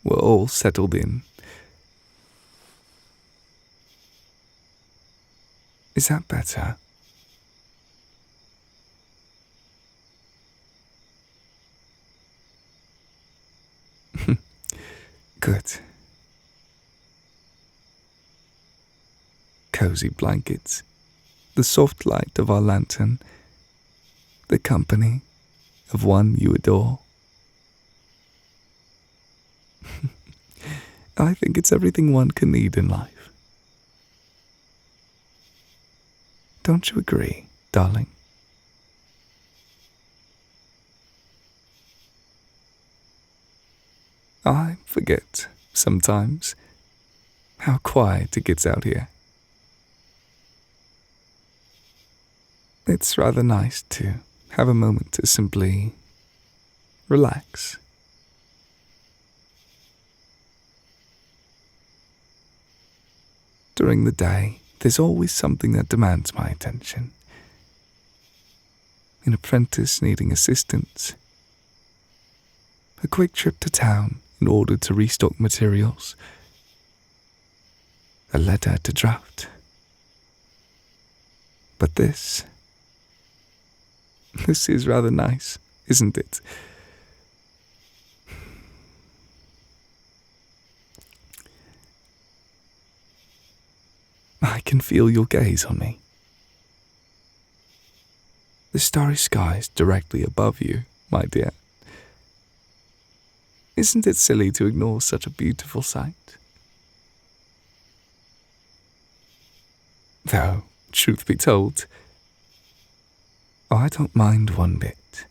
were all settled in. Is that better? Good. Cozy blankets, the soft light of our lantern, the company of one you adore. I think it's everything one can need in life. Don't you agree, darling? I forget, sometimes, how quiet it gets out here. It's rather nice to have a moment to simply relax. During the day, there's always something that demands my attention. An apprentice needing assistance, a quick trip to town in order to restock materials, a letter to draft. But this is rather nice, isn't it? I can feel your gaze on me. The starry sky is directly above you, my dear. Isn't it silly to ignore such a beautiful sight? Though, truth be told, I don't mind one bit.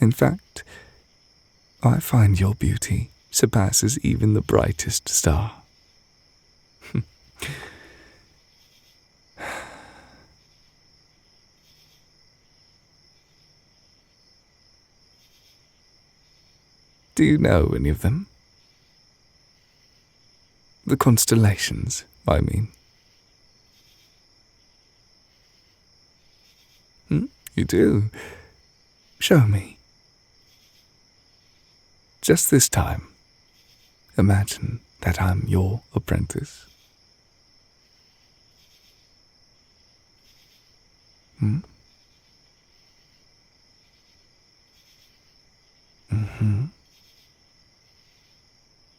In fact, I find your beauty surpasses even the brightest star. Do you know any of them? The constellations, I mean. You do? Show me. Just this time, imagine that I'm your apprentice.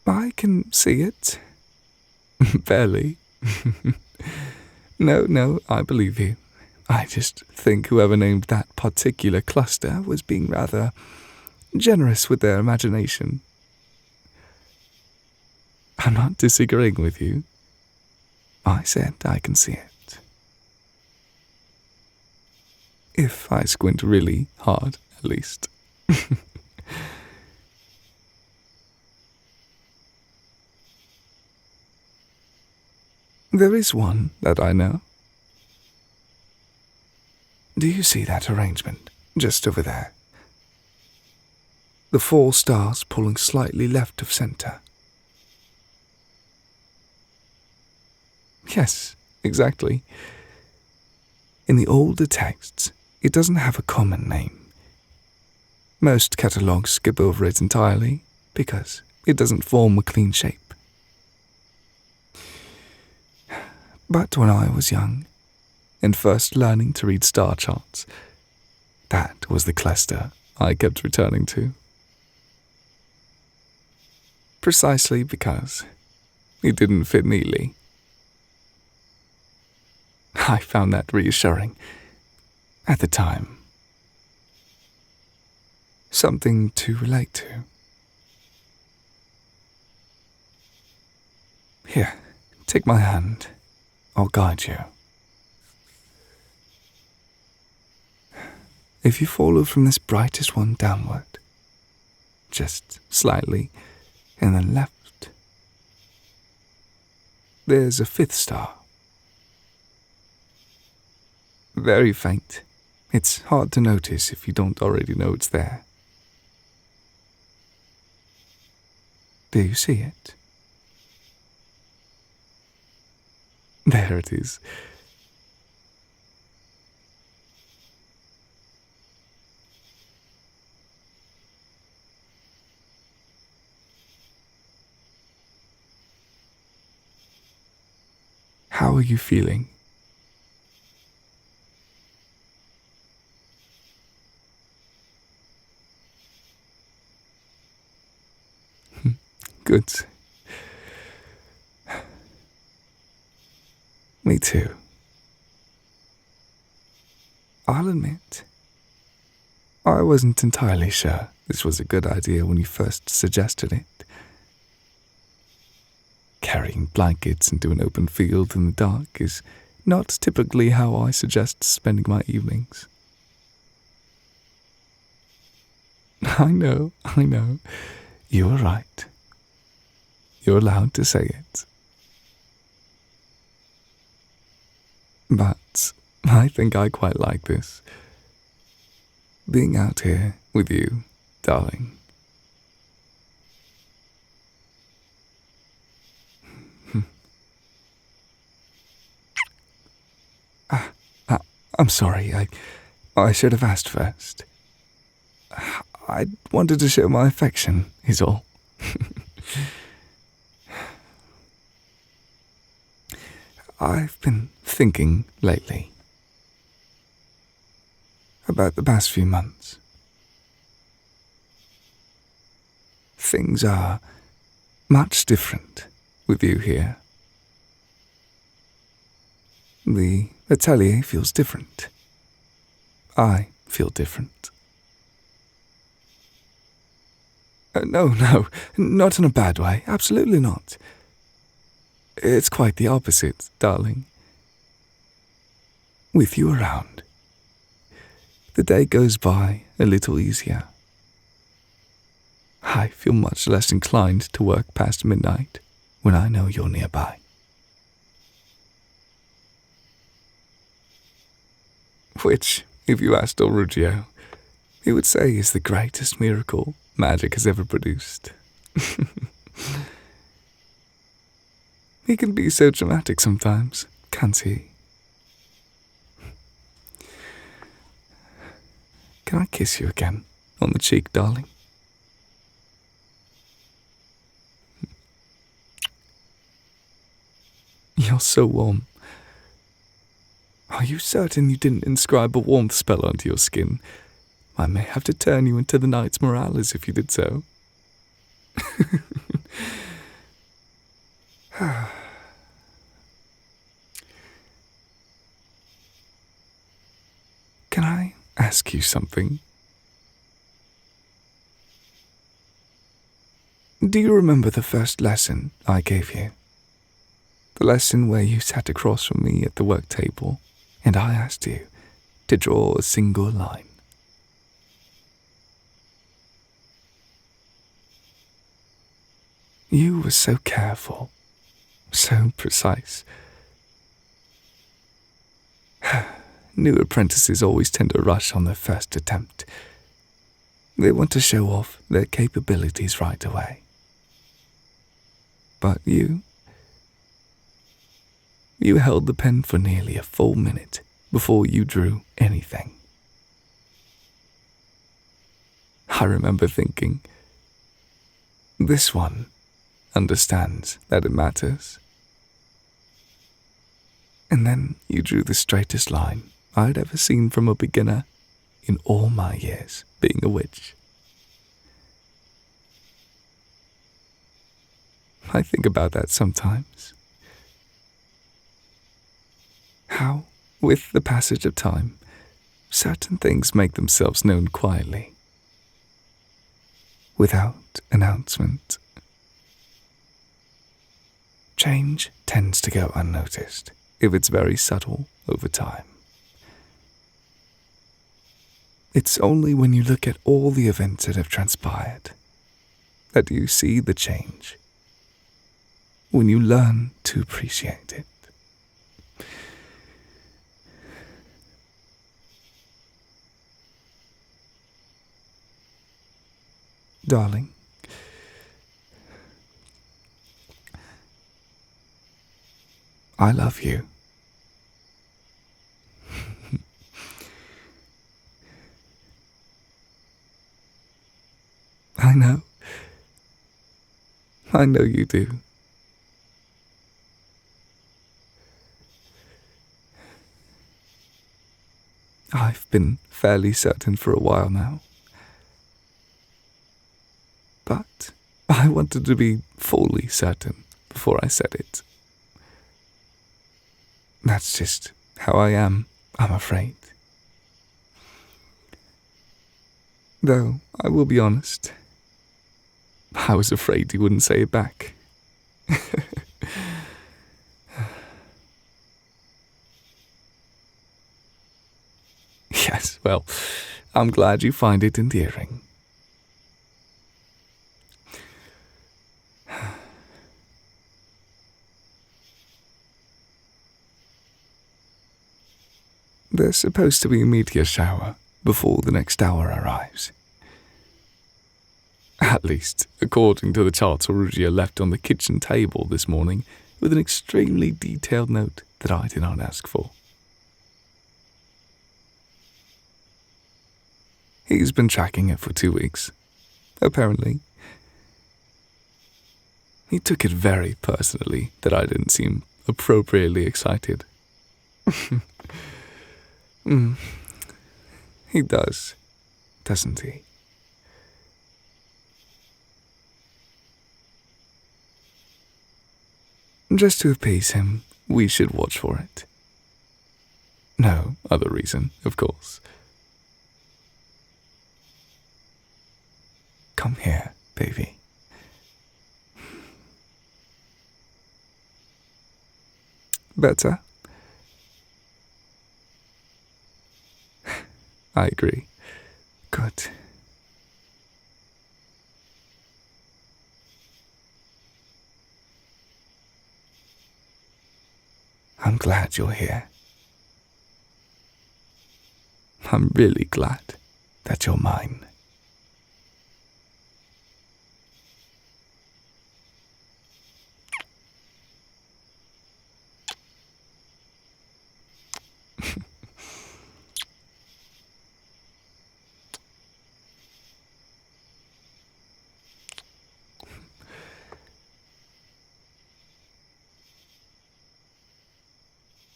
I can see it. Barely. No, I believe you. I just think whoever named that particular cluster was being rather generous with their imagination. I'm not disagreeing with you. I said I can see it. If I squint really hard, at least. There is one that I know. Do you see that arrangement, just over there? The 4 stars pulling slightly left of center. Yes, exactly. In the older texts, it doesn't have a common name. Most catalogues skip over it entirely because it doesn't form a clean shape. But when I was young, and first learning to read star charts, that was the cluster I kept returning to. Precisely because it didn't fit neatly. I found that reassuring at the time. Something to relate to. Here, take my hand. I'll guide you. If you follow from this brightest one downward, just slightly, and then left, there's a 5th star. Very faint. It's hard to notice if you don't already know it's there. Do you see it? There it is. How are you feeling? Good. Me too. I'll admit, I wasn't entirely sure this was a good idea when you first suggested it. Carrying blankets into an open field in the dark is not typically how I suggest spending my evenings. I know. You were right. You're allowed to say it. But I think I quite like this. Being out here with you, darling. I'm sorry, I should have asked first. I wanted to show my affection, is all. I've been thinking lately about the past few months. Things are much different with you here. The Atelier feels different. I feel different. No, not in a bad way, absolutely not. It's quite the opposite, darling. With you around, the day goes by a little easier. I feel much less inclined to work past midnight when I know you're nearby. Which, if you asked Del Ruggiero, he would say is the greatest miracle magic has ever produced. He can be so dramatic sometimes, can't he? Can I kiss you again on the cheek, darling? You're so warm. Are you certain you didn't inscribe a warmth spell onto your skin? I may have to turn you into the Knights Morales if you did so. Can I ask you something? Do you remember the first lesson I gave you? The lesson where you sat across from me at the work table and I asked you to draw a single line. You were so careful, so precise. New apprentices always tend to rush on their first attempt. They want to show off their capabilities right away. But you held the pen for nearly a full minute before you drew anything. I remember thinking, this one understands that it matters. And then you drew the straightest line I'd ever seen from a beginner in all my years being a witch. I think about that sometimes. How, with the passage of time, certain things make themselves known quietly, without announcement. Change tends to go unnoticed if it's very subtle over time. It's only when you look at all the events that have transpired that you see the change, when you learn to appreciate it. Darling, I love you. I know you do. I've been fairly certain for a while now. But I wanted to be fully certain before I said it. That's just how I am, I'm afraid. Though, I will be honest, I was afraid you wouldn't say it back. Yes, well, I'm glad you find it endearing. There's supposed to be a meteor shower before the next hour arrives. At least, according to the charts Orugia left on the kitchen table this morning with an extremely detailed note that I did not ask for. He's been tracking it for 2 weeks, apparently. He took it very personally that I didn't seem appropriately excited. He does, doesn't he? Just to appease him, we should watch for it. No other reason, of course. Come here, baby. Better? I agree. Good. I'm glad you're here. I'm really glad that you're mine.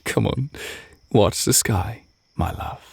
Come on, watch the sky, my love.